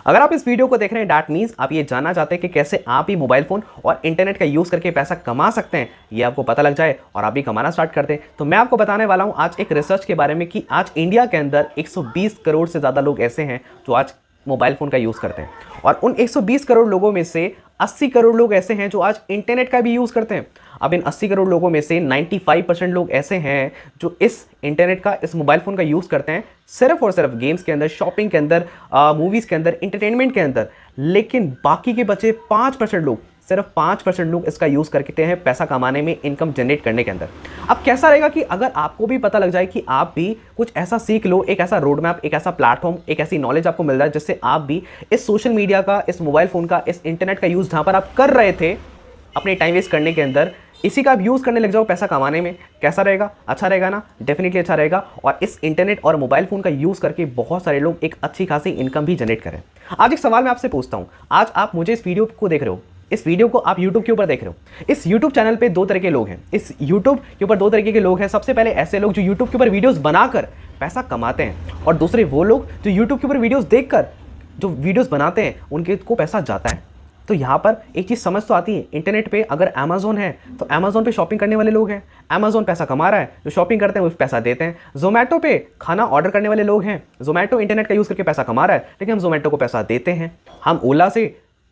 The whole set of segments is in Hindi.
अगर आप इस वीडियो को देख रहे हैं दैट मीन्स आप ये जानना चाहते हैं कि कैसे आप ही मोबाइल फोन और इंटरनेट का यूज करके पैसा कमा सकते हैं, ये आपको पता लग जाए और आप भी कमाना स्टार्ट कर दें, तो मैं आपको बताने वाला हूं आज एक रिसर्च के बारे में कि आज इंडिया के अंदर 120 करोड़ से ज़्यादा लोग ऐसे हैं जो आज मोबाइल फ़ोन का यूज़ करते हैं और उन 120 करोड़ लोगों में से 80 करोड़ लोग ऐसे हैं जो आज इंटरनेट का भी यूज़ करते हैं। अब इन 80 करोड़ लोगों में से 95% लोग ऐसे हैं जो इस इंटरनेट का, इस मोबाइल फ़ोन का यूज़ करते हैं सिर्फ और सिर्फ गेम्स के अंदर, शॉपिंग के अंदर, मूवीज़ के अंदर, इंटरटेनमेंट के अंदर। लेकिन बाकी के बचे 5% लोग, सिर्फ 5% लोग इसका यूज़ करते हैं पैसा कमाने में, इनकम जनरेट करने के अंदर। अब कैसा रहेगा कि अगर आपको भी पता लग जाए कि आप भी कुछ ऐसा सीख लो, एक ऐसा रोड मैप, एक ऐसा प्लेटफॉर्म, एक ऐसी नॉलेज आपको मिल जाए जिससे आप भी इस सोशल मीडिया का, इस मोबाइल फ़ोन का, इस इंटरनेट का यूज़ जहाँ पर आप कर रहे थे अपने टाइम वेस्ट करने के अंदर, इसी का आप यूज़ करने लग जाओ पैसा कमाने में। कैसा रहेगा? अच्छा रहेगा ना? डेफिनेटली अच्छा रहेगा। और इस इंटरनेट और मोबाइल फ़ोन का यूज़ करके बहुत सारे लोग एक अच्छी खासी इनकम भी जनरेट करें। आज एक सवाल मैं आपसे पूछता हूँ, आज आप मुझे इस वीडियो को देख रहे हो, इस वीडियो को आप YouTube के ऊपर देख रहे हो। इस YouTube चैनल पे दो तरह के लोग हैं, इस YouTube के ऊपर दो तरीके के लोग हैं। सबसे पहले ऐसे लोग जो YouTube के ऊपर वीडियोस बनाकर पैसा कमाते हैं, और दूसरे वो लोग जो YouTube के ऊपर वीडियोस देखकर जो वीडियोस बनाते हैं उनके को पैसा जाता है। तो यहाँ पर एक चीज़ समझ तो आती है, इंटरनेट पे अगर अमेजोन है तो अमेजोन पे शॉपिंग करने वाले लोग हैं, अमेजोन पैसा कमा रहा है, जो शॉपिंग करते हैं वो पैसा देते हैं। जोमेटो पे खाना ऑर्डर करने वाले लोग हैं, जोमेटो इंटरनेट का यूज़ करके पैसा कमा रहा है, लेकिन हम जोमेटो को पैसा देते हैं। हम ओला से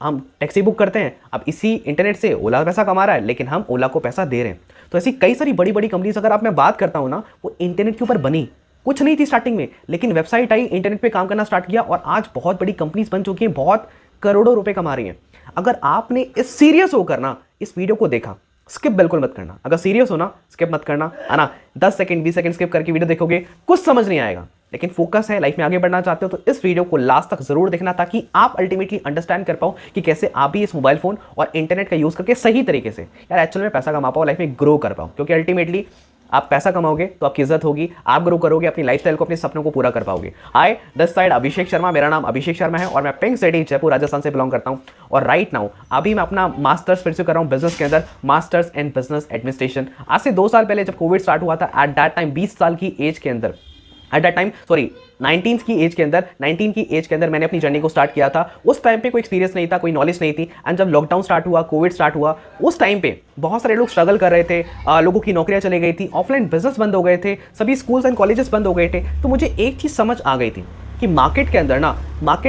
हम टैक्सी बुक करते हैं, अब इसी इंटरनेट से ओला पैसा कमा रहा है, लेकिन हम ओला को पैसा दे रहे हैं। तो ऐसी कई सारी बड़ी बड़ी कंपनीज अगर आप मैं बात करता हूँ ना, वो इंटरनेट के ऊपर बनी, कुछ नहीं थी स्टार्टिंग में, लेकिन वेबसाइट आई, इंटरनेट पे काम करना स्टार्ट किया और आज बहुत बड़ी कंपनीज बन चुकी हैं, बहुत करोड़ों रुपए कमा रही हैं। अगर आपने इस सीरियस होकर ना इस वीडियो को देखा, स्किप बिल्कुल मत करना। अगर सीरियस हो ना, स्किप मत करना, है ना। 10 सेकंड 20 सेकंड स्किप करके वीडियो देखोगे, कुछ समझ नहीं आएगा। लेकिन फोकस है, लाइफ में आगे बढ़ना चाहते हो तो इस वीडियो को लास्ट तक जरूर देखना, ताकि आप अल्टीमेटली अंडरस्टैंड कर पाओ कि कैसे आप भी इस मोबाइल फोन और इंटरनेट का यूज करके सही तरीके से यार एक्चुअल में पैसा कमा पाओ, लाइफ में ग्रो कर पाओ। क्योंकि अल्टीमेटली आप पैसा कमाओगे तो आपकी इज्जत होगी, आप ग्रो करोगे, अपनी लाइफस्टाइल को, अपने सपनों को पूरा कर पाओगे। हाय, दिस साइड अभिषेक शर्मा, मेरा नाम अभिषेक शर्मा है और मैं पिंक सिटी जयपुर राजस्थान से बिलोंग करता हूं। और राइट नाउ अभी मैं अपना मास्टर्स फिर से कर रहा हूं बिजनेस के अंदर, मास्टर्स इन बिजनेस एडमिनिस्ट्रेशन। आज से 2 साल पहले जब कोविड स्टार्ट हुआ था, एट दैट टाइम 20 साल की एज के अंदर, एट दैट टाइम सॉरी 19 की एज के अंदर मैंने अपनी जर्नी को स्टार्ट किया था। उस टाइम पे कोई एक्सपीरियंस नहीं था, कोई नॉलेज नहीं थी। एंड जब लॉकडाउन स्टार्ट हुआ, कोविड स्टार्ट हुआ, उस टाइम पे बहुत सारे लोग स्ट्रगल कर रहे थे, लोगों की नौकरियां चली गई थी, ऑफलाइन बिजनेस बंद हो गए थे, सभी स्कूल्स एंड कॉलेजेस बंद हो गए थे। तो मुझे एक चीज़ समझ आ गई थी कि मार्केट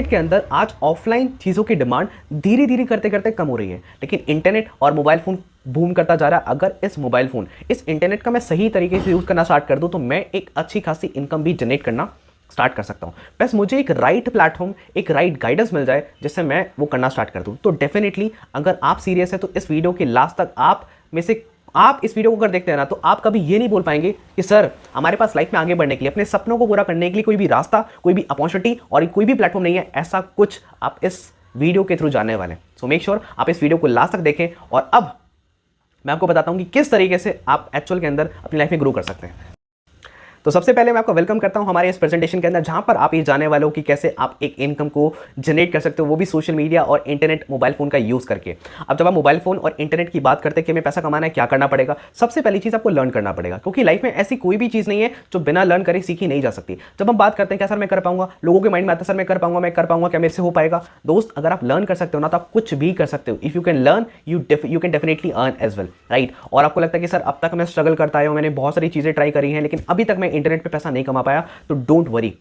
के अंदर आज ऑफलाइन चीज़ों की डिमांड धीरे धीरे करते करते कम हो रही है, लेकिन इंटरनेट और मोबाइल फ़ोन बूम करता जा रहा है। अगर इस मोबाइल फ़ोन, इस इंटरनेट का मैं सही तरीके से यूज़ करना स्टार्ट कर दूं तो मैं एक अच्छी खासी इनकम भी जनरेट करना स्टार्ट कर सकता हूं। बस मुझे एक राइट प्लेटफॉर्म, एक राइट गाइडेंस मिल जाए जिससे मैं वो करना स्टार्ट कर दूं। तो डेफिनेटली अगर आप सीरियस है तो इस वीडियो के लास्ट तक आप में से आप इस वीडियो को अगर देखते हैं ना, तो आप कभी ये नहीं बोल पाएंगे कि सर हमारे पास लाइफ में आगे बढ़ने के लिए, अपने सपनों को पूरा करने के लिए कोई भी रास्ता, कोई भी अपॉर्चुनिटी और कोई भी प्लेटफॉर्म नहीं है। ऐसा कुछ आप इस वीडियो के थ्रू जानने वाले हैं। सो मेक श्योर आप इस वीडियो को लास्ट तक देखें। और अब मैं आपको बताता हूं कि किस तरीके से आप एक्चुअल के अंदर अपनी लाइफ में ग्रो कर सकते हैं। तो सबसे पहले मैं आपको वेलकम करता हूं हमारे इस प्रेजेंटेशन के अंदर, जहां पर आप ये जानने वाले हो कि कैसे आप एक इनकम को जनरेट कर सकते हो, वो भी सोशल मीडिया और इंटरनेट, मोबाइल फोन का यूज करके। अब जब आप मोबाइल फोन और इंटरनेट की बात करते हैं कि हमें पैसा कमाना है, क्या करना पड़ेगा? सबसे पहली चीज आपको लर्न करना पड़ेगा, क्योंकि लाइफ में ऐसी कोई भी चीज नहीं है जो बिना लर्न करे सीखी नहीं जा सकती। जब हम बात करते हैं क्या सर मैं कर पाऊंगा, लोगों के माइंड में आता है सर मैं कर पाऊंगा, क्या मेरे से हो पाएगा? दोस्त, अगर आप लर्न कर सकते हो ना तो आप कुछ भी कर सकते हो। If you can learn, you can definitely earn as well, right. और आपको लगता है कि सर अब तक मैं स्ट्रगल करता आया हूं, मैंने बहुत सारी चीजें ट्राई करी हैं, लेकिन अभी तक मैं इंटरनेट पे पैसा नहीं कमा पाया, तो डोंट वरी,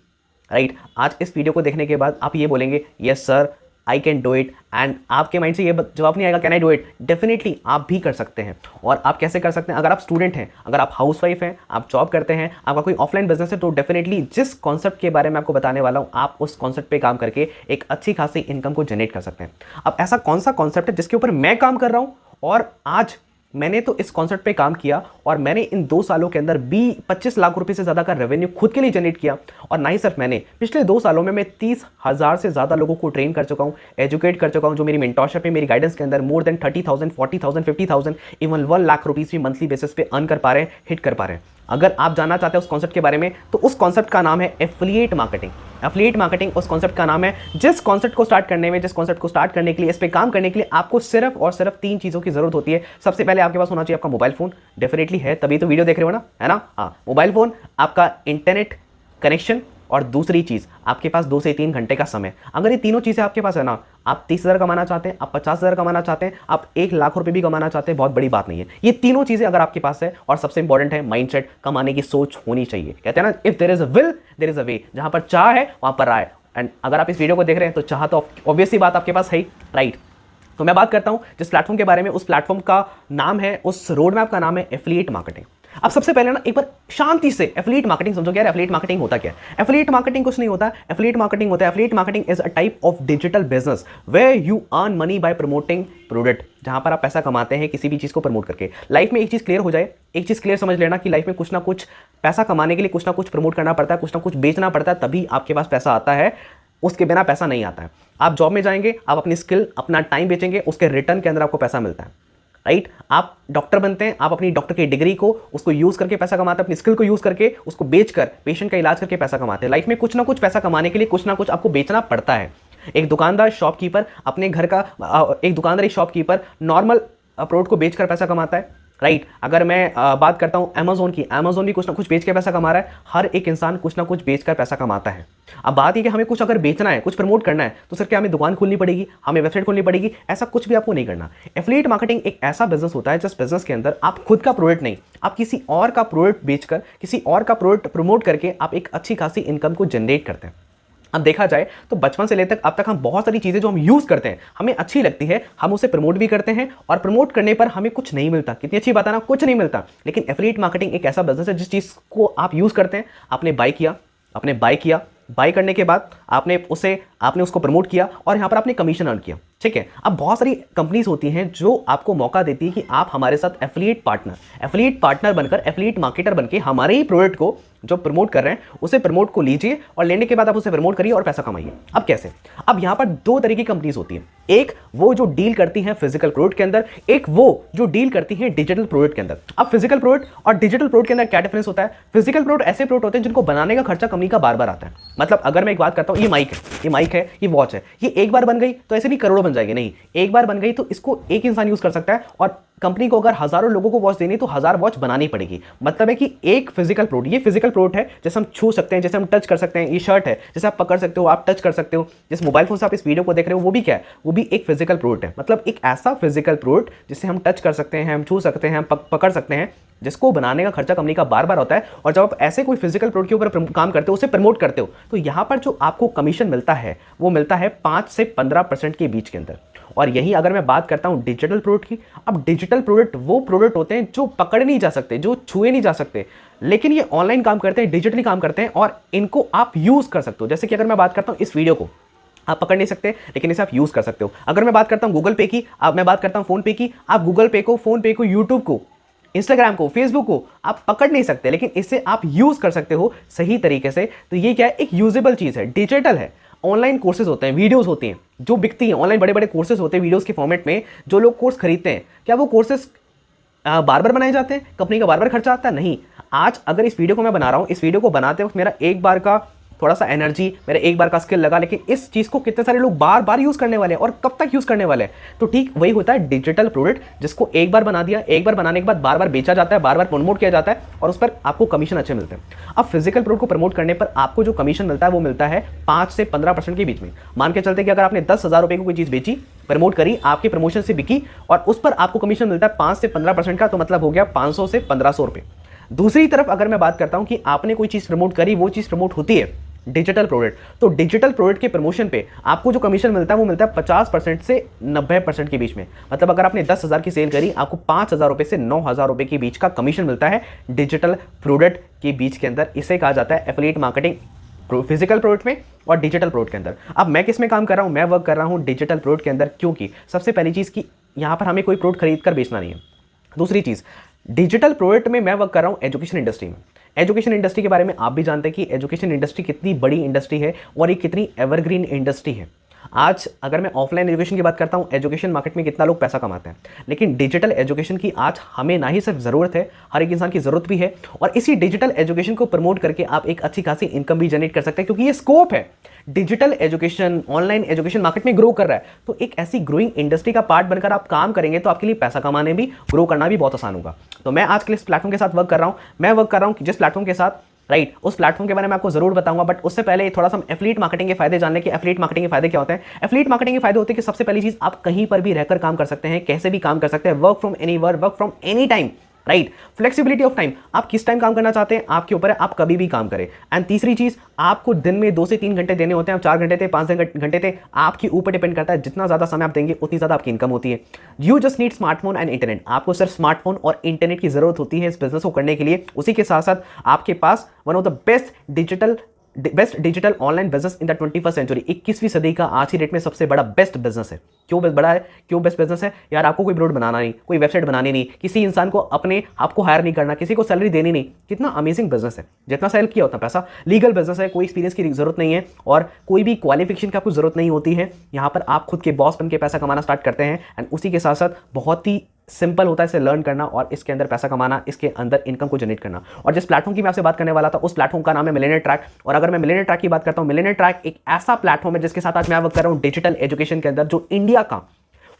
राइट। आज इस वीडियो को देखने के बाद आप ये बोलेंगे yes sir I can do it, and आपके माइंड से ये जवाब नहीं आएगा can I do it? Definitely आप भी कर सकते हैं। और आप कैसे कर सकते हैं? अगर आप स्टूडेंट हैं, अगर आप हाउसवाइफ हैं, आप जॉब करते हैं, आपका कोई ऑफलाइन बिजनेस है, तो डेफिनेटली जिस कॉन्सेप्ट के बारे में आपको बताने वाला हूं, आप उस कॉन्सेप्ट पे काम करके एक अच्छी खासी इनकम को जनरेट कर सकते हैं। अब ऐसा कौन सा कॉन्सेप्ट है जिसके ऊपर मैं काम कर रहा हूं, और आज मैंने तो इस कॉन्सेप्ट पे काम किया और मैंने इन 2 सालों के अंदर 25 लाख रुपए से ज़्यादा का रेवेन्यू खुद के लिए जनरेट किया। और ना ही सिर्फ मैंने, पिछले 2 सालों में मैं 30,000 से ज़्यादा लोगों को ट्रेन कर चुका हूँ, एजुकेट कर चुका हूँ, जो मेरी मेंटरशिप है, मेरी गाइडेंस के अंदर more than 30,000, 40,000, 50,000, even 1 lakh rupees भी मंथली बेसिस पे अर्न कर पा रहे हैं, हिट कर पा रहे हैं। अगर आप जानना चाहते हैं उस कॉन्सेप्ट के बारे में, तो उस कॉन्सेप्ट का नाम है एफिलिएट मार्केटिंग। एफिलिएट मार्केटिंग उस कॉन्सेप्ट का नाम है जिस कॉन्सेप्ट को स्टार्ट करने के लिए, इस पे काम करने के लिए आपको सिर्फ और सिर्फ 3 चीज़ों की जरूरत होती है। सबसे पहले आपके पास होना चाहिए आपका मोबाइल फोन, डेफिनेटली है तभी तो वीडियो देख रहे हो ना, है ना। हाँ, मोबाइल फोन, आपका इंटरनेट कनेक्शन और दूसरी चीज़ आपके पास 2 से 3 घंटे का समय। अगर ये तीनों चीज़ें आपके पास है ना, आप 30,000 कमाना चाहते हैं, आप 50,000 कमाना चाहते हैं, आप 1,00,000 रुपये भी कमाना चाहते हैं, बहुत बड़ी बात नहीं है। ये तीनों चीज़ें अगर आपके पास है, और सबसे इंपॉर्टेंट है माइंडसेट, कमाने की सोच होनी चाहिए। कहते हैं ना, if there is a will there is a way. जहां पर चाह है वहां पर राह है। एंड अगर आप इस वीडियो को देख रहे हैं तो चाह तो ऑब्वियसली बात आपके पास है ही, राइट। तो मैं बात करता हूं जिस प्लेटफॉर्म के बारे में, उस प्लेटफॉर्म का नाम है, उस रोड मैप का नाम है एफिलिएट मार्केटिंग। अब सबसे पहले ना एक बार शांति से एफिलिएट मार्केटिंग समझो। क्या एफिलिएट मार्केटिंग होता क्या है? एफिलिएट मार्केटिंग कुछ नहीं होता। एफिलिएट मार्केटिंग होता है, affiliate marketing is a type of digital business where you earn money by promoting product. जहां पर आप पैसा कमाते हैं किसी भी चीज को प्रमोट करके। लाइफ में एक चीज क्लियर हो जाए, एक चीज क्लियर समझ लेना कि लाइफ में कुछ ना कुछ पैसा कमाने के लिए कुछ ना कुछ प्रमोट करना पड़ता है, कुछ ना कुछ बेचना पड़ता है, तभी आपके पास पैसा आता है। उसके बिना पैसा नहीं आता है। आप जॉब में जाएंगे, आप अपनी स्किल, अपना टाइम बेचेंगे, उसके रिटर्न के अंदर आपको पैसा मिलता है, राइट। आप डॉक्टर बनते हैं, आप अपनी डॉक्टर की डिग्री को, उसको यूज करके पैसा कमाते हैं, अपनी स्किल को यूज करके, उसको बेचकर पेशेंट का इलाज करके पैसा कमाते हैं। लाइफ में कुछ ना कुछ पैसा कमाने के लिए कुछ ना कुछ आपको बेचना पड़ता है। एक दुकानदार, शॉपकीपर अपने घर का, एक दुकानदार, एक शॉपकीपर नॉर्मल प्रोडक्ट को बेचकर पैसा कमाता है, राइट। अगर मैं बात करता हूं अमेजोन की, अमेजोन भी कुछ ना कुछ बेच के पैसा कमा रहा है। हर एक इंसान कुछ ना कुछ बेचकर पैसा कमाता है। अब बात है कि हमें कुछ अगर बेचना है, कुछ प्रमोट करना है, तो सर क्या हमें दुकान खोलनी पड़ेगी, हमें वेबसाइट खोलनी पड़ेगी? ऐसा कुछ भी आपको नहीं करना। एफिलिएट मार्केटिंग एक ऐसा बिजनेस होता है जिस बिजनेस के अंदर आप खुद का प्रोडक्ट नहीं, आप किसी और का प्रोडक्ट बेचकर, किसी और का प्रोडक्ट प्रमोट करके आप एक अच्छी खासी इनकम को जनरेट करते हैं। अब देखा जाए तो बचपन से लेकर अब तक हम बहुत सारी चीज़ें जो हम यूज़ करते हैं, हमें अच्छी लगती है, हम उसे प्रमोट भी करते हैं, और प्रमोट करने पर हमें कुछ नहीं मिलता। कितनी अच्छी बात है ना, कुछ नहीं मिलता। लेकिन एफिलिएट मार्केटिंग एक ऐसा बिजनेस है जिस चीज़ को आप यूज़ करते हैं, आपने बाय किया, बाय करने के बाद आपने उसको प्रमोट किया, और यहाँ पर आपने कमीशन अर्न किया, ठीक है। अब बहुत सारी कंपनीज होती हैं जो आपको मौका देती है कि आप हमारे साथ एफिलिएट पार्टनर बनकर, एफिलिएट मार्केटर बनके हमारे ही प्रोडक्ट को जो प्रमोट कर रहे हैं उसे प्रमोट को लीजिए, और लेने के बाद आप उसे प्रमोट करिए और पैसा कमाइए। अब कैसे? अब यहां पर दो तरह की कंपनीज होती हैं। एक वो जो डील करती हैं फिजिकल प्रोडक्ट के अंदर, एक वो जो डील करती हैं डिजिटल प्रोडक्ट के अंदर। अब फिजिकल प्रोडक्ट और डिजिटल प्रोडक्ट के अंदर क्या डिफरेंस होता है? फिजिकल प्रोडक्ट ऐसे प्रोडक्ट होते हैं जिनको बनाने का खर्चा कंपनी का बार बार आता है। मतलब अगर मैं एक बात करता हूं, ये माइक है, ये वॉच है, ये एक बार बन गई तो ऐसे नहीं करोड़ों बन जाएगी, नहीं, एक बार बन गई तो इसको एक इंसान यूज कर सकता है, और कंपनी को अगर हजारों लोगों को वॉच देनी तो 1000 वॉच बनानी पड़ेगी। मतलब है कि एक फिजिकल प्रोडक्ट, ये फिजिकल प्रोडक्ट है, जैसे हम छू सकते हैं, जैसे हम टच कर सकते हैं। ये शर्ट है, जैसे आप पकड़ सकते हो, आप टच कर सकते हो। जिस मोबाइल फोन से आप इस वीडियो को देख रहे हो वो भी क्या है? वो भी एक फिजिकल प्रोडक्ट है। मतलब एक ऐसा फिजिकल प्रोडक्ट जिससे हम टच कर सकते हैं, हम छू सकते हैं, हम पकड़ सकते हैं, जिसको बनाने का खर्चा कंपनी का बार बार होता है। और जब आप ऐसे कोई फिजिकल प्रोडक्ट के ऊपर काम करते हो, उसे प्रमोट करते हो, तो यहां पर जो आपको कमीशन मिलता है वो मिलता है 5 से 15% के बीच के अंदर। और यही अगर मैं बात करता हूं डिजिटल प्रोडक्ट की, अब डिजिटल प्रोडक्ट वो प्रोडक्ट होते हैं जो पकड़े नहीं जा सकते, जो छुए नहीं जा सकते, लेकिन ये ऑनलाइन काम करते हैं, डिजिटली काम करते हैं, और इनको आप यूज कर सकते हो। जैसे कि अगर मैं बात करता हूं इस वीडियो को, आप पकड़ नहीं सकते लेकिन इसे आप यूज कर सकते हो। अगर मैं बात करता हूं गूगल पे की, अब मैं बात करता हूं फोन पे की, आप गूगल पे को, फोन पे को, यूट्यूब को, इंस्टाग्राम को, फेसबुक को आप पकड़ नहीं सकते, लेकिन इसे आप यूज कर सकते हो सही तरीके से। तो ये क्या है? एक यूजेबल चीज है, डिजिटल है। ऑनलाइन कोर्सेज होते हैं, वीडियोस होती हैं जो बिकती हैं ऑनलाइन, बड़े बड़े कोर्सेज होते हैं वीडियोस के फॉर्मेट में, जो लोग कोर्स खरीदते हैं। क्या वो कोर्सेज बार बार बनाए जाते हैं? कंपनी का बार बार खर्चा आता है? नहीं। आज अगर इस वीडियो को मैं बना रहा हूं, इस वीडियो को बनाते वक्त मेरा एक बार का थोड़ा सा एनर्जी, मेरा एक बार का स्किल लगा, लेकिन इस चीज को कितने सारे लोग बार बार यूज करने वाले हैं, और कब तक यूज करने वाले हैं? तो ठीक वही होता है डिजिटल प्रोडक्ट, जिसको एक बार बना दिया, एक बार बनाने के बाद बार बार बेचा जाता है, बार बार प्रमोट किया जाता है, और उस पर आपको कमीशन अच्छे मिलते हैं। अब फिजिकल प्रोडक्ट को प्रमोट करने पर आपको जो कमीशन मिलता है वो मिलता है 5 से 15% के बीच में। मान के चलते कि अगर आपने 10,000 रुपए की कोई चीज बेची, प्रमोट करी, आपके प्रमोशन से बिकी, और उस पर आपको कमीशन मिलता है 5 से 15% का, तो मतलब हो गया 500 से 1500 रुपए। दूसरी तरफ अगर मैं बात करता हूं कि आपने कोई चीज प्रमोट करी, वो चीज प्रमोट होती है डिजिटल प्रोडक्ट, तो डिजिटल प्रोडक्ट के प्रमोशन पे आपको जो कमीशन मिलता है वो मिलता है 50% से 90% के बीच में। मतलब अगर आपने 10,000 की सेल करी, आपको 5,000 रुपए से 9,000 रुपए के बीच का कमीशन मिलता है डिजिटल प्रोडक्ट के बीच के अंदर। इसे कहा जाता है एफिलिएट मार्केटिंग, फिजिकल प्रोडक्ट में और डिजिटल प्रोडक्ट के अंदर। अब मैं किस में काम कर रहा हूं? मैं वर्क कर रहा हूं डिजिटल प्रोडक्ट के अंदर, क्योंकि सबसे पहली चीज की यहां पर हमें कोई प्रोडक्ट खरीद कर बेचना नहीं है। दूसरी चीज, डिजिटल प्रोडक्ट में मैं वर्क कर रहा हूं एजुकेशन इंडस्ट्री में। एजुकेशन इंडस्ट्री के बारे में आप भी जानते हैं कि एजुकेशन इंडस्ट्री कितनी बड़ी इंडस्ट्री है और ये कितनी एवरग्रीन इंडस्ट्री है। आज अगर मैं ऑफलाइन एजुकेशन की बात करता हूं, एजुकेशन मार्केट में कितना लोग पैसा कमाते हैं, लेकिन डिजिटल एजुकेशन की आज हमें ना ही सिर्फ ज़रूरत है, हर एक इंसान की ज़रूरत भी है। और इसी डिजिटल एजुकेशन को प्रमोट करके आप एक अच्छी खासी इनकम भी जनरेट कर सकते हैं, क्योंकि ये स्कोप है। Digital education, online education market में ग्रो कर रहा है, तो एक ऐसी ग्रोइंग इंडस्ट्री का पार्ट बनकर आप काम करेंगे तो आपके लिए पैसा कमाने भी, ग्रो करना भी बहुत आसान होगा। तो मैं आज के लिए इस प्लेटफॉर्म के साथ वर्क कर रहा हूं। मैं वर्क कर रहा हूं जिस प्लेटफॉर्म के साथ राइट। उस प्लेटफॉर्म के बारे में आपको जरूर बताऊंगा, बट उससे पहले थोड़ा सा हम एफिलिएट मार्केटिंग के फायदे जान लें कि एफिलिएट मार्केटिंग के फायदे क्या होते हैं। एफिलिएट मार्केटिंग के फायदे होते हैं कि सबसे पहली चीज, आप कहीं पर भी रहकर काम कर सकते हैं, कैसे भी काम कर सकते हैं, work from anywhere, work from any time, right. Flexibility of time, आप किस टाइम काम करना चाहते हैं आपके ऊपर है, आप कभी भी काम करें। एंड तीसरी चीज, आपको दिन में 2 से 3 घंटे देने होते हैं, आप 4 घंटे थे 5 घंटे थे, आपके ऊपर डिपेंड करता है। जितना ज्यादा समय आप देंगे उतनी ज्यादा आपकी इनकम होती है। You just need smartphone and internet, आपको सिर्फ स्मार्टफोन और इंटरनेट की जरूरत होती है इस बिजनेस को करने के लिए। उसी के साथ साथ आपके पास one of the best digital online business in the 21st century, 21वीं सदी का आज की डेट में सबसे बड़ा बेस्ट बिजनेस है। क्यों बड़ा है, क्यों बेस्ट बिजनेस है यार? आपको कोई ब्रोड बनाना नहीं, कोई वेबसाइट बनानी नहीं, किसी इंसान को अपने आपको हायर नहीं करना, किसी को सैलरी देनी नहीं। कितना अमेजिंग बिजनेस है, जितना सेल किया उतना पैसा। लीगल बिजनेस है, कोई एक्सपीरियंस की जरूरत नहीं है और कोई भी क्वालिफिकेशन की आपको जरूरत नहीं होती है। यहाँ पर आप खुद के बॉस बन के पैसा कमाना स्टार्ट करते हैं। एंड उसी के साथ साथ बहुत ही सिंपल होता है इसे लर्न करना और इसके अंदर पैसा कमाना, इसके अंदर इनकम को जनरेट करना। और जिस प्लेटफॉर्म की मैं आपसे बात करने वाला था उस प्लेटफॉर्म का नाम है मिलियनेयर ट्रैक। और अगर मैं मिलियनेयर ट्रैक की बात करता हूं, मिलियनेयर ट्रैक एक ऐसा प्लेटफॉर्म है जिसके साथ आज मैं वर्क कर रहा हूं डिजिटल एजुकेशन के अंदर, जो इंडिया का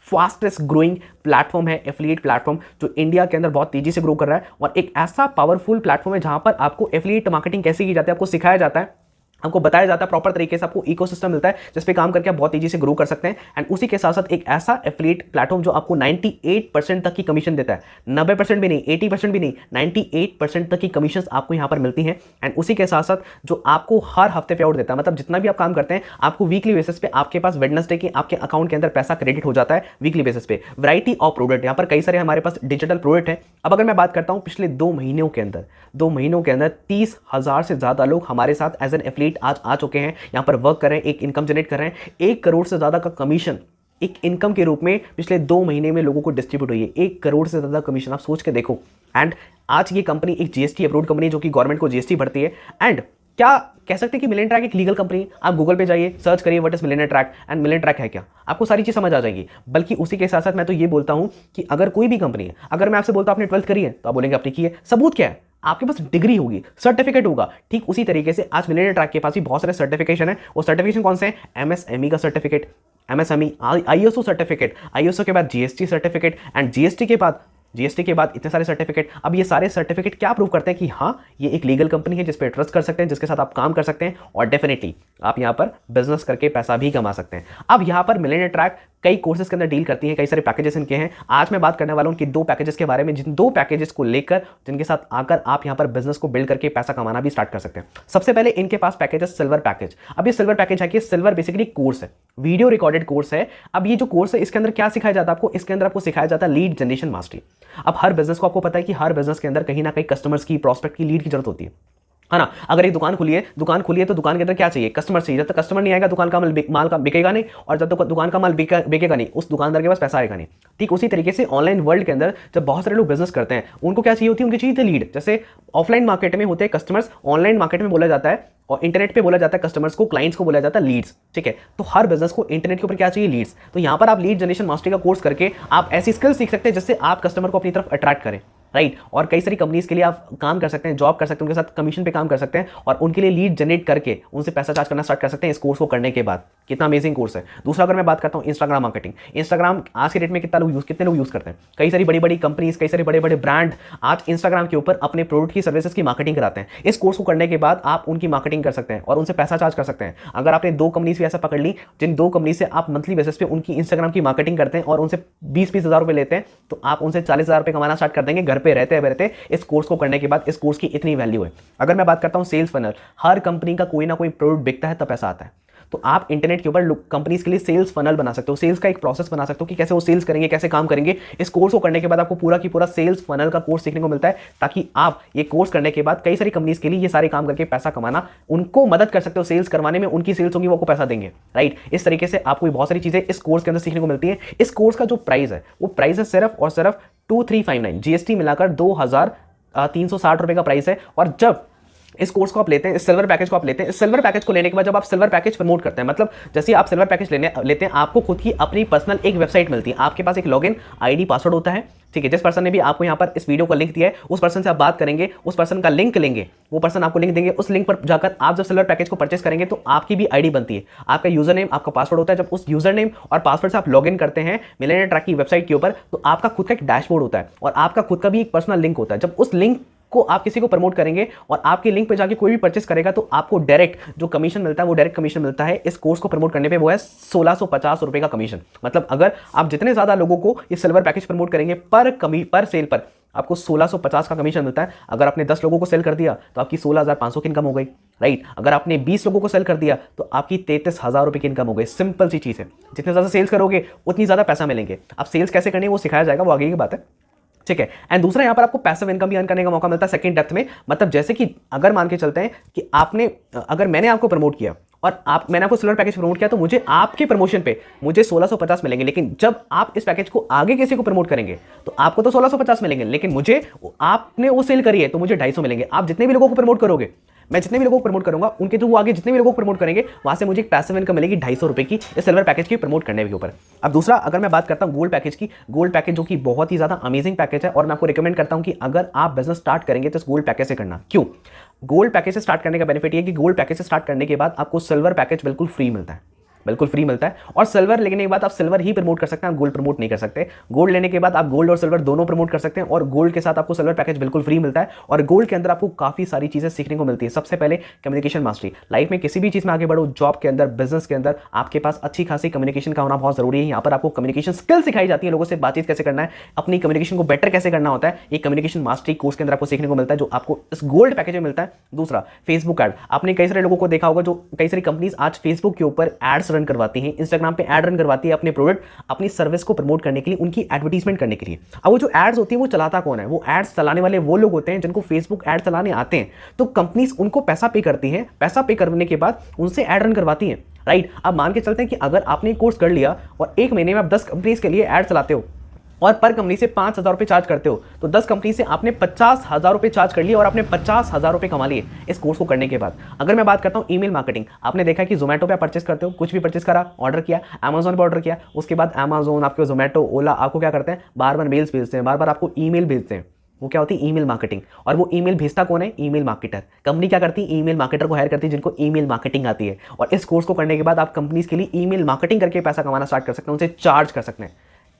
फास्टेस्ट ग्रोइंग प्लेटफॉर्म है, एफिलिएट प्लेटफॉर्म, जो इंडिया के अंदर बहुत तेजी से ग्रो कर रहा है। और एक ऐसा पावरफुल प्लेटफॉर्म है जहां पर आपको एफिलिएट मार्केटिंग कैसे की जाती है आपको सिखाया जाता है, आपको बताया जाता है प्रॉपर तरीके से, आपको इकोसिस्टम मिलता है जिस पे काम करके आप बहुत तेजी से ग्रो कर सकते हैं। एंड उसी के साथ साथ एक ऐसा एफिलिएट प्लेटफॉर्म जो आपको 98% तक की कमीशन देता है, 90% भी नहीं, 80% भी नहीं, 98% तक की कमीशन आपको यहां पर मिलती हैं। एंड उसी के साथ साथ जो आपको हर हफ्ते पे आउट देता है, मतलब जितना भी आप काम करते हैं आपको वीकली बेसिस पे आपके पास वेडनेसडे के आपके अकाउंट के अंदर पैसा क्रेडिट हो जाता है वीकली बेसिस पे। वैरायटी ऑफ प्रोडक्ट, यहाँ पर कई सारे हमारे पास डिजिटल प्रोडक्ट है। अब अगर मैं बात करता हूं पिछले 2 महीनों के अंदर 30,000 से ज्यादा लोग हमारे साथ एज एन एफिलिएट आज आ चुके हैं, यहां पर वर्क कर रहे हैं, एक इनकम जनरेट कर रहे हैं। 1 करोड़ से ज्यादा का कमीशन एक इनकम के रूप में पिछले 2 महीने में लोगों को डिस्ट्रीब्यूट हुई है। 1 करोड़ से ज्यादा कमीशन, आप सोच के देखो। एंड आज ये कंपनी एक जीएसटी अप्रूव्ड कंपनी है जो कि गवर्नमेंट को जीएसटी भरती है। एंड क्या कह सकते हैं कि मिलियनेयर ट्रैक एक लीगल कंपनी है? आप गूगल पे जाइए, सर्च करिए what is millionaire track and millionaire track है क्या, आपको सारी चीज समझ आ जाएगी। बल्कि उसी के साथ साथ मैं तो ये बोलता हूं कि अगर कोई भी कंपनी है, अगर मैं आपसे बोलता हूं आपने 12th करी है तो आप बोलेंगे आपने की है, सबूत क्या है? आपके पास डिग्री होगी, सर्टिफिकेट होगा। ठीक उसी तरीके से आज मिलियनेयर ट्रैक के पास भी बहुत सारे सर्टिफिकेशन है। वो सर्टिफिकेशन कौन से हैं? एमएसएमई का certificate, MSME, ISO certificate, ISO के बाद जीएसटी सर्टिफिकेट, एंड जीएसटी के बाद इतने सारे सर्टिफिकेट। अब ये सारे सर्टिफिकेट क्या प्रूव करते हैं कि हाँ ये एक लीगल कंपनी है जिस पे ट्रस्ट कर सकते हैं, जिसके साथ आप काम कर सकते हैं और डेफिनेटली आप यहाँ पर बिजनेस करके पैसा भी कमा सकते हैं। अब यहाँ पर मिलियनेयर ट्रैक कई कोर्सेज के अंदर डील करती है, कई सारे पैकेजेस इनके हैं। आज मैं बात करने वाला हूं कि 2 पैकेजेस के बारे में, जिन 2 पैकेजेस को लेकर जिनके साथ आकर आप यहां पर बिजनेस को बिल्ड करके पैसा कमाना भी स्टार्ट कर सकते हैं। सबसे पहले इनके पास पैकेज है सिल्वर पैकेज। अब ये सिल्वर पैकेज है कि सिल्वर बेसिकली कोर्स है, वीडियो रिकॉर्डेड कोर्स है। अब ये जो कोर्स है इसके अंदर क्या सिखाया जाता है आपको? इसके अंदर आपको सिखाया जाता है लीड जनरेशन मास्टरी। अब हर बिजनेस को आपको पता है कि हर बिजनेस के अंदर कहीं ना कहीं कस्टमर्स की, प्रॉस्पेक्ट की लीड की जरूरत होती है ना। अगर एक दुकान खुली है तो दुकान के अंदर क्या चाहिए? कस्टमर चाहिए। जब तक कस्टमर नहीं आएगा दुकान का माल का बिकेगा नहीं, और जब तक दुकान का माल बिकेगा नहीं उस दुकानदार के पास पैसा आएगा नहीं। ठीक उसी तरीके से ऑनलाइन वर्ल्ड के अंदर जब बहुत सारे लोग बिजनेस करते हैं उनको क्या चाहिए होती है? उनकी चाहिए लीड। जैसे ऑफलाइन मार्केट में होते हैं कस्टमर्स, ऑनलाइन मार्केट में बोला जाता है और इंटरनेट पे बोला जाता है कस्टमर्स को, क्लाइंट्स को बोला जाता है लीड्स। ठीक है, तो हर बिजनेस को इंटरनेट के ऊपर क्या चाहिए? लीड्स। तो यहां पर आप लीड जनरेशन मास्टरी का कोर्स करके आप ऐसी स्किल्स सीख सकते हैं जिससे आप कस्टमर को अपनी तरफ अट्रैक्ट करें, राइट। और कई सारी कंपनीज के लिए आप काम कर सकते हैं, जॉब कर सकते हैं, उनके साथ कमीशन पे काम कर सकते हैं और उनके लिए लीड जनरेट करके उनसे पैसा चार्ज करना स्टार्ट कर सकते हैं इस कोर्स को करने के बाद। कितना अमेजिंग कोर्स है। दूसरा अगर मैं बात करता हूं इंस्टाग्राम मार्केटिंग, इंस्टाग्राम आज के डेट में कितने लोग यूज करते हैं? कई सारी बड़ी बड़ी कंपनीज, कई सारे बड़े बड़े ब्रांड आज इंस्टाग्राम के ऊपर अपने प्रोडक्ट की, सर्विसेज की मार्केटिंग कराते हैं। इस कोर्स को करने के बाद आप उनकी मार्केटिंग कर सकते हैं और उनसे पैसा चार्ज कर सकते हैं। अगर आपने 2 कंपनीज भी ऐसा पकड़ ली जिन 2 कंपनी से आप मंथली बेसिस पे उनकी इंस्टाग्राम की मार्केटिंग करते हैं और उनसे 20-20 हज़ार रुपए लेते हैं, तो आप उनसे 40,000 रुपए कमाना स्टार्ट कर देंगे घर पे रहते। इस कोर्स को करने के बाद इस कोर्स की इतनी वैल्यू है। अगर मैं बात करता हूं सेल्स फनल, हर कंपनी का कोई ना कोई प्रोडक्ट बिकता है तब पैसा आता है। तो आप इंटरनेट के ऊपर कंपनीज के लिए सेल्स फनल बना सकते हो, सेल्स का एक प्रोसेस बना सकते हो कि कैसे वो सेल्स करेंगे, कैसे काम करेंगे। इस कोर्स को करने के बाद आपको पूरा की पूरा सेल्स फनल का कोर्स सीखने को मिलता है, ताकि आप ये कोर्स करने के बाद कई सारी कंपनीज के लिए ये सारे काम करके पैसा कमाना, उनको मदद कर सकते हो सेल्स करवाने में। उनकी सेल्स होंगी वो आपको पैसा देंगे, राइट। इस तरीके से आपको बहुत सारी चीजें इस कोर्स के अंदर सीखने को मिलती है। इस कोर्स का जो प्राइस है वो प्राइस है सिर्फ और सिर्फ 2359, जीएसटी मिलाकर 2360 रुपए का प्राइस है। और जब इस कोर्स को आप लेते हैं, इस सिल्वर पैकेज को आप लेते हैं, इस सिल्वर पैकेज को लेने के बाद जब आप सिल्वर पैकेज प्रमोट करते हैं, मतलब जैसे आप सिल्वर पैकेज लेते हैं, आपको खुद की अपनी पर्सनल एक वेबसाइट मिलती है, आपके पास एक लॉगिन आईडी पासवर्ड होता है। ठीक है, जिस पर्सन ने भी आपको यहाँ पर इस वीडियो का लिंक दिया है उस पर्सन से आप बात करेंगे, उस पर्सन का लिंक लेंगे, वो पर्सन आपको लिंक देंगे, उस लिंक पर जाकर आप जब सिल्वर पैकेज को परचेस करेंगे तो आपकी भी आईडी बनती है, आपका यूजर नेम, आपका पासवर्ड होता है। जब उस यूजर नेम और पासवर्ड से आप लॉगिन करते हैं मिलियनेयर ट्रैक की वेबसाइट के ऊपर, तो आपका खुद का एक डैशबोर्ड होता है और आपका खुद का भी एक पर्सनल लिंक होता है। जब उस लिंक आप किसी को प्रमोट करेंगे और आपके लिंक पे जाके कोई भी परचेस करेगा तो आपको डायरेक्ट जो कमीशन मिलता है वो डायरेक्ट कमीशन मिलता है इस कोर्स को प्रमोट करने पे, वो है 1650 रुपए का कमीशन। मतलब अगर आप जितने ज्यादा लोगों को ये सिल्वर पैकेज प्रमोट करेंगे पर सेल पर आपको 1650 का कमीशन मिलता है। अगर आपने 10 लोगों को सेल कर दिया तो आपकी 16,500 की इनकम हो गई, राइट। अगर आपने 20 लोगों को सेल कर दिया तो आपकी 33,000 रुपए की इनकम हो गई। सिंपल सी चीज़ है, जितने ज़्यादा सेल्स करोगे उतनी ज़्यादा पैसा मिलेंगे। अब सेल्स कैसे करनी है वो सिखाया जाएगा, वो आगे की बात है, ठीक है। एंड दूसरा यहाँ पर आपको पैसिव इनकम भी अर्न करने का मौका मिलता है सेकंड डेप्थ में। मतलब जैसे कि अगर मान के चलते हैं कि अगर मैंने आपको प्रमोट किया और मैंने आपको सिल्वर पैकेज प्रमोट किया तो मुझे आपके प्रमोशन पे मुझे 1650 मिलेंगे। लेकिन जब आप इस पैकेज को आगे किसी को प्रमोट करेंगे तो आपको तो 1650 मिलेंगे, लेकिन मुझे आपने वो सेल करी है तो मुझे 250 मिलेंगे। आप जितने भी लोगों को प्रमोट करोगे, मैं जितने भी लोगों को प्रमोट करूंगा उनके जो वो आगे जितने भी लोगों को प्रमोट करेंगे वहां से मुझे एक पैसिव इनकम मिलेगी 250 रुपए की इस सिल्वर पैकेज की प्रमोट करने के ऊपर। अब दूसरा अगर मैं बात करता हूं गोल्ड पैकेज की, गोल्ड पैकेज जो कि बहुत ही ज्यादा अमेजिंग पैकेज है और मैं आपको रिकमेंड करता हूं कि अगर आप बिजनेस स्टार्ट करेंगे तो इस गोल्ड पैकेज से करना। क्यों? गोल्ड पैकेज से स्टार्ट करने का बेनिफिट ये कि गोल्ड पैकेज से स्टार्ट करने के बाद आपको सिल्वर पैकेज बिल्कुल फ्री मिलता है, बिल्कुल फ्री मिलता है। और सिल्वर लेने के बाद आप सिल्वर ही प्रमोट कर सकते हैं, आप गोल्ड प्रमोट नहीं कर सकते। गोल्ड लेने के बाद आप गोल्ड और सिल्वर दोनों प्रमोट कर सकते हैं और गोल्ड के साथ आपको सिल्वर पैकेज बिल्कुल फ्री मिलता है। और गोल्ड के अंदर आपको काफी सारी चीजें सीखने को मिलती है। सबसे पहले कम्युनिकेशन मास्टरी। लाइफ में किसी भी चीज में आगे बढ़ो, जॉब के अंदर, बिजनेस के अंदर आपके पास अच्छी खासी कम्युनिकेशन का होना बहुत जरूरी है। यहाँ पर आपको कम्युनिकेशन स्किल सिखाई जाती है, लोगों से बातचीत कैसे करना है, अपनी कम्युनिकेशन को बेटर कैसे करना होता है। ये कम्युनिकेशन मास्टरी कोर्स के अंदर आपको सीखने को मिलता है जो आपको इस गोल्ड पैकेज में मिलता है। दूसरा फेसबुक एड। आपने कई सारे लोगों को देखा होगा जो कई सारी कंपनीज आज फेसबुक के ऊपर एड्स रन करवाती हैं, इंस्टाग्राम पे ऐड रन करवाती है अपने प्रोडक्ट, अपनी सर्विस को प्रमोट करने के लिए, उनकी एडवर्टीजमेंट करने के लिए। अब वो जो एड्स होती है वो चलाता कौन है? वो एड्स चलाने वाले वो लोग होते हैं जिनको फेसबुक एड चलाने आते हैं। तो कंपनीज उनको पैसा पे करती हैं, पैसा पे करने के बाद उनसे ऐड रन करवाती हैं, राइट। अब मान के चलते हैं कि अगर आपने कोर्स कर लिया और एक महीने में आप 10 कंपनीज के लिए ऐड चलाते हो और पर कंपनी से 5,000 रुपये चार्ज करते हो तो 10 कंपनी से आपने 50,000 रुपये चार्ज कर लिए और आपने 50,000 रुपये कमा लिए इस कोर्स को करने के बाद। अगर मैं बात करता हूँ ईमेल मार्केटिंग, आपने देखा कि जोमेटो पे आप परचेस करते हो, कुछ भी परचेस करा, ऑर्डर किया, अमेजोन पे ऑर्डर किया, उसके बाद अमेजोन, आपके जोमेटो, ओला आपको क्या करते हैं, बार बार मेल्स भेजते हैं, बार बार आपको ईमेल भेजते हैं। वो क्या होती है? Email marketing. और वो ईमेल भेजता कौन है? Email marketer. कंपनी क्या करती है? ईमेल मार्केटर को हायर करती है जिनको ईमेल मार्केटिंग आती है। और इस कोर्स को करने के बाद आप कंपनीज के लिए ईमेल मार्केटिंग करके पैसा कमाना स्टार्ट कर सकते हैं, उनसे चार्ज कर सकते हैं।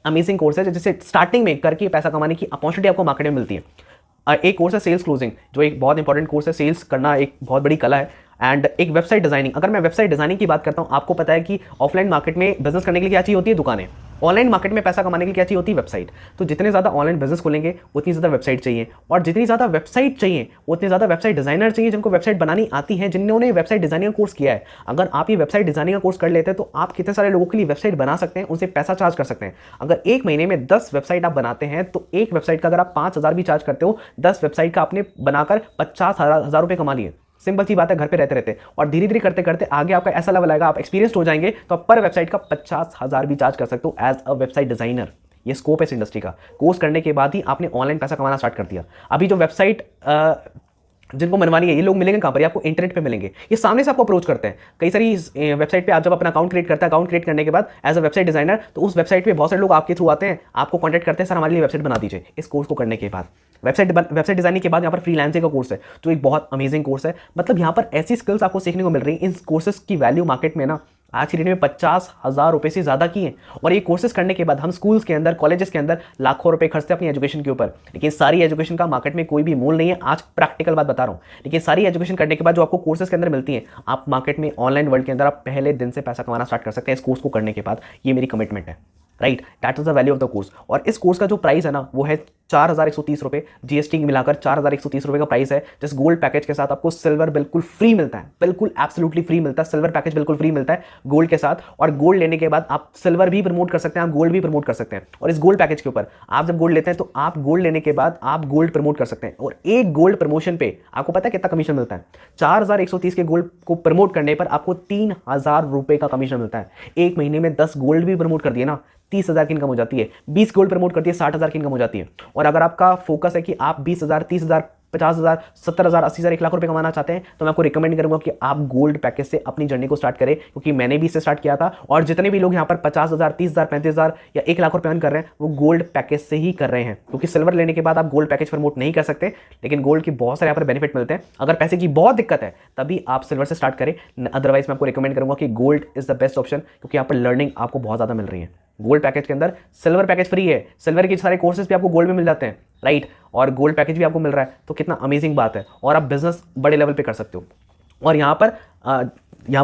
अमेजिंग कोर्स है जिससे स्टार्टिंग में करके पैसा कमाने की अपॉर्चुनिटी आपको मार्केट में मिलती है। एक कोर्स है सेल्स क्लोजिंग, जो एक बहुत इंपॉर्टेंट कोर्स है। सेल्स करना एक बहुत बड़ी कला है। एंड एक वेबसाइट डिजाइनिंग। अगर मैं वेबसाइट डिजाइनिंग की बात करता हूं, आपको पता है कि ऑफलाइन मार्केट में बिजनेस करने के लिए क्या चाहिए होती है? दुकानें। ऑनलाइन मार्केट में पैसा कमाने के लिए क्या चाहिए होती है? वेबसाइट। तो जितने ज़्यादा ऑनलाइन बिजनेस खोलेंगे उतनी ज़्यादा वेबसाइट चाहिए, और जितनी ज़्यादा वेबसाइट चाहिए उतने ज़्यादा वेबसाइट डिजाइनर चाहिए जिनको वेबसाइट बनानी आती है, जिन्होंने वेबसाइट डिजाइनिंग का कोर्स किया है। अगर आप ये वेबसाइट डिजाइनिंग का कोर्स कर लेते हैं तो आप कितने सारे लोगों के लिए वेबसाइट बना सकते हैं, उनसे पैसा चार्ज कर सकते हैं। अगर एक महीने में 10 वेबसाइट आप बनाते हैं तो एक वेबसाइट का अगर आप 5,000 भी चार्ज करते हो, 10 वेबसाइट का आपने बनाकर 50,000 रुपये कमा लिए। सिंपल सी बात है, घर पे रहते रहते। और धीरे धीरे करते करते आगे आपका ऐसा लेवल आएगा, आप एक्सपीरियंस्ड हो जाएंगे तो आप पर वेबसाइट का 50,000 भी चार्ज कर सकते हो एज अ वेबसाइट डिजाइनर। ये स्कोप है इस इंडस्ट्री का। कोर्स करने के बाद ही आपने ऑनलाइन पैसा कमाना स्टार्ट कर दिया। अभी जो वेबसाइट जिनको बनवानी है ये लोग मिलेंगे कहाँ पर? आपको इंटरनेट पे मिलेंगे। ये सामने से आपको अप्रोच करते हैं। कई सारी वेबसाइट पे आप जब अपना अकाउंट क्रिएट करते हैं, अकाउंट क्रिएट करने के बाद एज अ वेबसाइट डिजाइनर, तो उस वेबसाइट पे बहुत सारे लोग आपके थ्रू आते हैं, आपको कॉन्टैक्ट करते हैं, सर हमारे लिए वेबसाइट बना दीजिए। इस कोर्स को करने के बाद वेबसाइट डिजाइनिंग के बाद यहाँ पर फ्रीलांसिंग का कोर्स है जो एक बहुत अमेजिंग कोर्स है। मतलब यहाँ पर ऐसी स्किल्स आपको सीखने को मिल रही है। इन कोर्सेज की वैल्यू मार्केट में ना आज की डेट में 50,000 रुपये से ज़्यादा की है। और ये कोर्सेज करने के बाद हम स्कूल्स के अंदर, कॉलेजेस के अंदर लाखों रुपए खर्चते हैं अपनी एजुकेशन के ऊपर, लेकिन सारी एजुकेशन का मार्केट में कोई भी मोल नहीं है। आज प्रैक्टिकल बात बता रहा हूँ। लेकिन सारी एजुकेशन करने के बाद जो आपको कोर्सेज के अंदर मिलती है, आप मार्केट में ऑनलाइन वर्ल्ड के अंदर आप पहले दिन से पैसा कमाना स्टार्ट कर सकते हैं इस कोर्स को करने के बाद। ये मेरी कमिटमेंट है, right. That is the value of the course. और इस कोर्स का जो प्राइस है ना वो है 4,130 रुपये, जीएसटी मिलाकर 4,130 रुपये का प्राइस है। जिस गोल्ड पैकेज के साथ आपको सिल्वर बिल्कुल फ्री मिलता है, बिल्कुल एब्सोल्युटली फ्री मिलता है। सिल्वर पैकेज बिल्कुल फ्री मिलता है गोल्ड के साथ। और गोल्ड लेने के बाद आप सिल्वर भी प्रमोट कर सकते हैं, आप गोल्ड भी प्रमोट कर सकते हैं। और इस गोल्ड पैकेज के ऊपर आप जब गोल्ड लेते हैं तो आप गोल्ड लेने के बाद आप गोल्ड प्रमोट कर सकते हैं। और एक गोल्ड प्रमोशन पे आपको पता है कितना कमीशन मिलता है? 4,130 के गोल्ड को प्रमोट करने पर आपको 3,000 रुपये का कमीशन मिलता है। एक महीने में 10 गोल्ड भी प्रमोट कर दिए ना, 30,000 की इनकम हो जाती है। 20 गोल्ड प्रमोट करती है, 60,000 की इनकम हो जाती है। और अगर आपका फोकस है कि आप 20,000, 30,000, 50,000, 70,000, 80,000, 1 लाख रुपए कमाना चाहते हैं तो मैं आपको रिकमेंड करूंगा कि आप गोल्ड पैकेज से अपनी जर्नी को स्टार्ट करें, क्योंकि मैंने भी इससे स्टार्ट किया था। और जितने भी लोग यहाँ पर 50,000, 30,000, 35,000 या 1 लाख रुपए अर्न कर रहे हैं वो गोल्ड पैकेज से ही कर रहे हैं। क्योंकि सिल्वर लेने के बाद आप गोल्ड पैकेज प्रमोट नहीं कर सकते, लेकिन गोल्ड के बहुत सारे यहाँ पर बेनिफिट मिलते हैं। अगर पैसे की बहुत दिक्कत है तभी आप सिल्वर से स्टार्ट करें, अदरवाइज मैं आपको रिकमेंड करूंगा कि gold is the best option, क्योंकि यहाँ पर लर्निंग आपको बहुत ज़्यादा मिल रही है। गोल्ड पैकेज के अंदर सिल्वर पैकेज फ्री है, सिल्वर के सारे कोर्सेज भी आपको गोल्ड में मिल जाते हैं, राइट, और गोल्ड पैकेज भी आपको मिल रहा है, तो कितना अमेजिंग बात है, और आप बिजनेस बड़े लेवल पे कर सकते हो। और यहाँ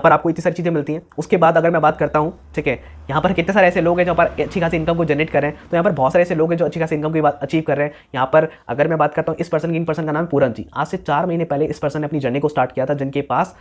पर आपको इतनी सारी चीज़ें मिलती हैं। उसके बाद अगर मैं बात करता हूँ, ठीक है, यहाँ पर कितने सारे ऐसे लोग हैं जहाँ पर अच्छी खासी इनकम को जनरेट कर रहे हैं, तो यहाँ पर बहुत सारे ऐसे लोग हैं जो अच्छी खासी इनकम की बात अचीव कर रहे हैं। यहाँ पर अगर मैं बात करता हूँ इस पर्सन का नाम है पूरन जी। आज से 4 महीने पहले इस पर्सन ने अपनी जर्नी को स्टार्ट किया था, जिनके पास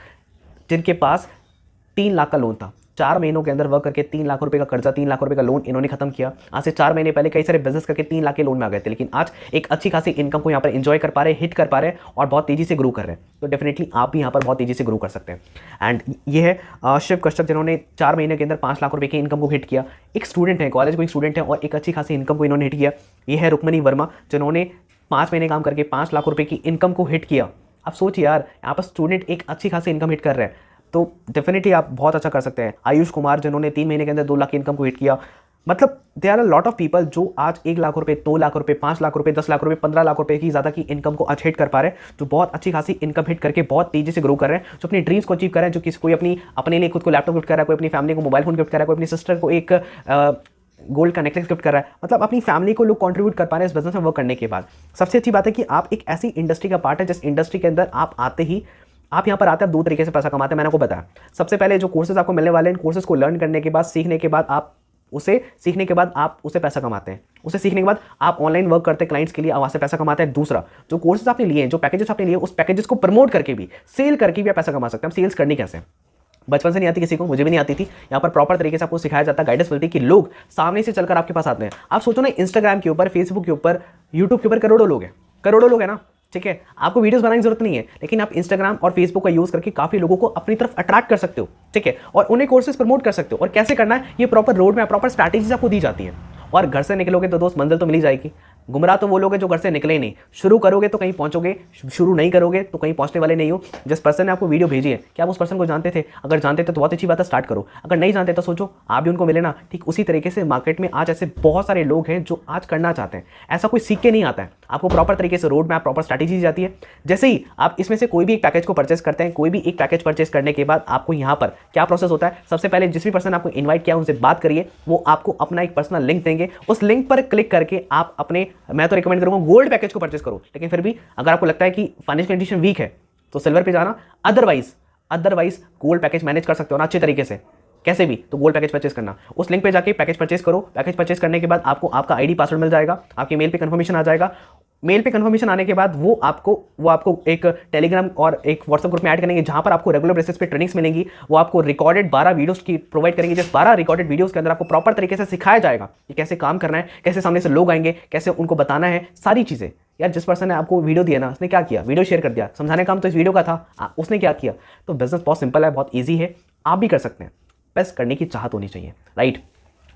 3 लाख का लोन था। 4 महीनों के अंदर वर्क करके 3 लाख रुपए का कर्जा, 3 लाख रुपए का लोन इन्होंने खत्म किया। आज से 4 महीने पहले कई सारे बिजनेस करके 3 लाख के लोन में आ गए थे, लेकिन आज एक अच्छी खासी इनकम को यहाँ पर एंजॉय कर पा रहे हैं, हिट कर पा रहे हैं और बहुत तेजी से ग्रो कर रहे हैं। तो डेफिनेटली आप भी यहाँ पर बहुत तेजी से ग्रो कर सकते हैं। एंड ये है शिव कश्यप, जिन्होंने 4 महीने के अंदर 5 लाख रुपए की इनकम को हिट किया। एक स्टूडेंट है, कॉलेज को एक स्टूडेंट है और एक अच्छी खासी इनकम को इन्होंने हिट किया। ये है रुक्मणी वर्मा, जिन्होंने 5 महीने काम करके 5 लाख रुपए की इनकम को हिट किया। आप सोचिए यार, यहाँ पर स्टूडेंट एक अच्छी खासी इनकम हिट कर रहे हैं, तो डेफिनेटली आप बहुत अच्छा कर सकते हैं। आयुष कुमार, जिन्होंने 3 महीने के अंदर 2 लाख की इनकम को हिट किया। मतलब there are a lot of people जो आज 1 लाख रुपए, 2 लाख रुपए, 5 लाख रुपए, 10 लाख रुपए, 15 लाख रुपए की ज़्यादा की इनकम को आज हिट कर पा रहे हैं, जो बहुत अच्छी खासी इनकम हिट करके बहुत तेजी से ग्रो कर रहे हैं, जो अपनी ड्रीम्स को अचीव कर रहे हैं, जो किसी कोई अपने लिए खुद को लैपटॉप गिफ्ट कर रहा है, कोई अपनी फैमिली को मोबाइल फोन गिफ्ट कर रहा है, कोई अपनी सिस्टर को एक गोल्ड का नेकलेस गिफ्ट कर रहा है। मतलब अपनी फैमिली को लोग कंट्रीब्यूट कर पा रहे हैं इस बिजनेस में वर्क करने के बाद। सबसे अच्छी बात है कि आप एक ऐसी इंडस्ट्री का पार्ट है जिस इंडस्ट्री के अंदर आप यहाँ पर आते हैं, आप 2 तरीके से पैसा कमाते हैं। मैंने आपको बताया, सबसे पहले जो कोर्सेज आपको मिलने वाले हैं, इन कोर्सेज को लर्न करने के बाद, सीखने के बाद आप उसे पैसा कमाते हैं। उसे सीखने के बाद आप ऑनलाइन वर्क करते हैं क्लाइंट्स के लिए, वहाँ से पैसा कमाते हैं। दूसरा, जो कोर्सेज आपने लिए हैं, जो पैकेजेस आपने लिए, उस पैकेजेस को प्रमोट करके भी, सेल करके भी आप पैसा कमा सकते हैं। हम सेल्स करनी कैसे, बचपन से नहीं आती किसी को, मुझे भी नहीं आती थी। यहाँ पर प्रॉपर तरीके से आपको सिखाया जाता है, गाइडेंस मिलती है कि लोग सामने से चलकर आपके पास आते हैं। आप सोचो ना, इंस्टाग्राम के ऊपर, फेसबुक के ऊपर, यूट्यूब के ऊपर करोड़ों लोग हैं ना, ठीक है। आपको वीडियोस बनाने की जरूरत नहीं है, लेकिन आप इंस्टाग्राम और फेसबुक का यूज करके काफी लोगों को अपनी तरफ अट्रैक्ट कर सकते हो, ठीक है, और उन्हें कोर्सेज प्रमोट कर सकते हो। और कैसे करना है, ये प्रॉपर रोड में प्रॉपर स्ट्रैटेजीज आपको दी जाती है। और घर से निकलोगे तो दोस्त मंजिल तो मिल ही जाएगी। गुमराह तो वो लोग हैं जो घर से निकले ही नहीं। शुरू करोगे तो कहीं पहुंचोगे, शुरू नहीं करोगे तो कहीं पहुंचने वाले नहीं हो। जिस पर्सन ने आपको वीडियो भेजी है, क्या आप उस पर्सन को जानते थे? अगर जानते थे तो बहुत अच्छी बात है, स्टार्ट करो। अगर नहीं जानते तो सोचो आप भी उनको मिले ना। ठीक उसी तरीके से मार्केट में आज ऐसे बहुत सारे लोग हैं जो आज करना चाहते हैं। ऐसा कोई सीख के नहीं आता है, आपको प्रॉपर तरीके से रोड मैप, प्रॉपर स्ट्रैटेजी दी जाती है। जैसे ही आप इसमें से कोई भी एक पैकेज को परचेस करते हैं, कोई भी एक पैकेज परचेस करने के बाद आपको यहाँ पर क्या प्रोसेस होता है, सबसे पहले जिस भी पर्सन आपको इन्वाइट किया उनसे बात करिए, वो आपको अपना एक पर्सनल लिंक देंगे। उस लिंक पर क्लिक करके आप अपने, मैं तो रिकमेंड करूंगा गोल्ड पैकेज को परचेस करो। लेकिन फिर भी अगर आपको लगता है कि फाइनेंशियल कंडीशन वीक है तो सिल्वर पे जाना, अदरवाइज गोल्ड पैकेज मैनेज कर सकते हो ना अच्छे तरीके से, कैसे भी, तो गोल्ड पैकेज परचेस करना। उस लिंक पे जाके पैकेज परचेस करो। पैकेज परचेस करने के बाद आपको आपका आईडी पासवर्ड मिल जाएगा, आपके मेल पे कंफर्मेशन आ जाएगा। मेल पे कंफर्मेशन आने के बाद वो आपको एक टेलीग्राम और एक व्हाट्सएप ग्रुप में ऐड करेंगे, जहां पर आपको रेगुलर बेसिस पे ट्रेनिंग्स मिलेंगी। वो आपको रिकॉर्डेड 12 वीडियोस की प्रोवाइड करेंगे, जिस 12 रिकॉर्डेड वीडियोस के अंदर आपको प्रॉपर तरीके से सिखाया जाएगा कि कैसे काम करना है, कैसे सामने से लोग आएंगे, कैसे उनको बताना है, सारी चीजें। यार जिस पर्सन ने आपको वीडियो दिया ना, उसने क्या किया, वीडियो शेयर कर दिया, समझाने का काम तो इस वीडियो का था, उसने क्या किया। तो बिजनेस बहुत सिंपल है, बहुत ईजी है, आप भी कर सकते हैं, बस करने की चाहत होनी चाहिए, राइट।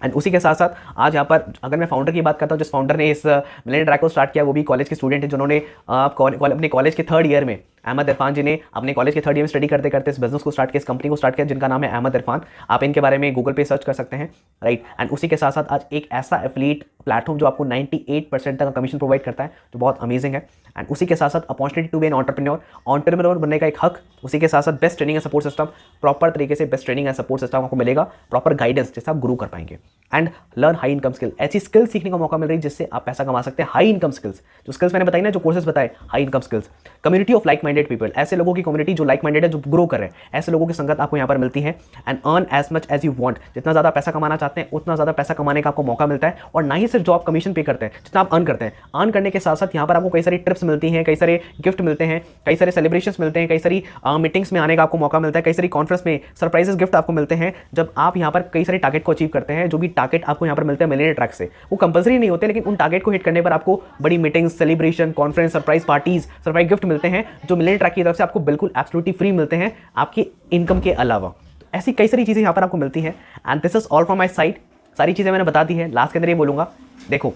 एंड उसी के साथ साथ आज यहाँ पर अगर मैं फाउंडर की बात करता हूँ, जिस फाउंडर ने इस मिलियनेयर ट्रैक को स्टार्ट किया, वो भी कॉलेज के स्टूडेंट है, जिन्होंने अपने कॉलेज के 3rd ईयर में, अहमद इरफान जी ने अपने कॉलेज के 3rd ईयर में स्टडी करते करते इस बिजनेस को स्टार्ट किया, इस कंपनी को स्टार्ट किया, जिनका नाम है अहमद इरफान। आप इनके बारे में गूगल पे सर्च कर सकते हैं, राइट। एंड उसी के साथ साथ आज एक ऐसा एफिलिएट प्लेटफॉर्म जो आपको 98% तक कमीशन प्रोवाइड करता है, जो बहुत अमेजिंग है। एंड उसी के साथ साथ opportunity to be an entrepreneur बनने का एक हक, उसी के साथ साथ best training and support system, proper तरीके से best training and support system आपको मिलेगा, प्रॉपर गाइडेंस जिससे आप ग्रो कर पाएंगे। And learn high income skill, ऐसी स्किल सीखने का मौका मिल रही है जिससे आप पैसा कमा सकते हैं। हाई इनकम स्किल्स, जो स्किल्स मैंने बताई ना, जो कोर्सेज बताए, high income skills. Community of like minded people, ऐसे लोगों की कम्युनिटी जो लाइक माइंडेड है, जो ग्रो कर रहे हैं, ऐसे लोगों की संगत आपको यहाँ पर मिलती है। And earn as much as you want, जितना ज़्यादा पैसा कमाना चाहते हैं उतना ज़्यादा पैसा कमाने का आपको मौका मिलता है। और ना ही सिर्फ जॉब कमीशन पे करते हैं, जितना आप अर्न करते हैं, अर्न करने के साथ साथ यहाँ पर आपको कई सारी ट्रिप्स मिलती हैं, कई सारे गिफ्ट मिलते हैं, कई सारे सेलिब्रेशंस मिलते हैं, कई सारी मीटिंग्स में आने का आपको मौका मिलता है, कई सारी कॉन्फ्रेंस में सरप्राइजेस गिफ्ट आपको मिलते हैं, जब आप यहाँ पर कई सारे टारगेट को अचीव करते हैं। जो भी टारगेट आपको यहाँ पर मिलते हैं मिलियनेयर ट्रैक से, वो कंपलसरी नहीं होते, लेकिन उन टारगेट को हिट करने पर आपको बड़ी meetings, celebration, conference, surprise parties, surprise gift मिलते हैं, जो मिलियनेयर ट्रैक की तरफ से आपको बिल्कुल एब्सोल्युटली फ्री मिलते हैं, आपकी इनकम के अलावा। ऐसी कई सारी चीज़ें यहाँ पर आपको मिलती हैं। And this is all from my side, सारी चीज़ें मैंने बता दी है। लास्ट के अंदर ये बोलूँगा, देखो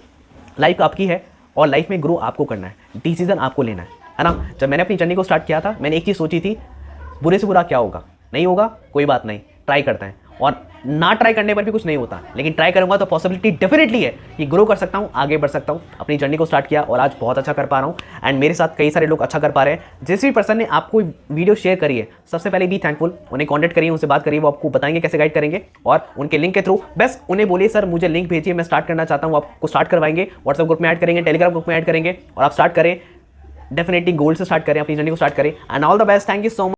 लाइफ आपकी है और लाइफ में ग्रो आपको करना है, डिसीजन आपको लेना है ना। जब मैंने अपनी जर्नी को स्टार्ट किया था, मैंने एक चीज़ सोची थी, बुरे से बुरा क्या होगा, नहीं होगा कोई बात नहीं, ट्राई करते हैं। और ना ट्राई करने पर भी कुछ नहीं होता, लेकिन ट्राई करूंगा तो पॉसिबिलिटी डेफिनेटली है कि ग्रो कर सकता हूं, आगे बढ़ सकता हूं। अपनी जर्नी को स्टार्ट किया और आज बहुत अच्छा कर पा रहा हूं एंड मेरे साथ कई सारे लोग अच्छा कर पा रहे हैं। जिस भी पर्सन ने आपको वीडियो शेयर करी है, सबसे पहले बी थैंकफुल, उन्हें कॉन्टेक्ट करिए, उनसे बात करिए, वो आपको बताएंगे कैसे गाइड करेंगे और उनके लिंक के थ्रू बस उन्हें बोलिए सर मुझे लिंक भेजिए, मैं स्टार्ट करना चाहता हूँ, आपको स्टार्ट करवाएंगे, व्हाट्सएप ग्रुप में ऐड करेंगे, टेलीग्राम ग्रुप में ऐड करेंगे और आप स्टार्ट करें। डेफिनेटली गोल्ड से स्टार्ट करें, अपनी जर्नी को स्टार्ट करें and all the best. Thank you so much.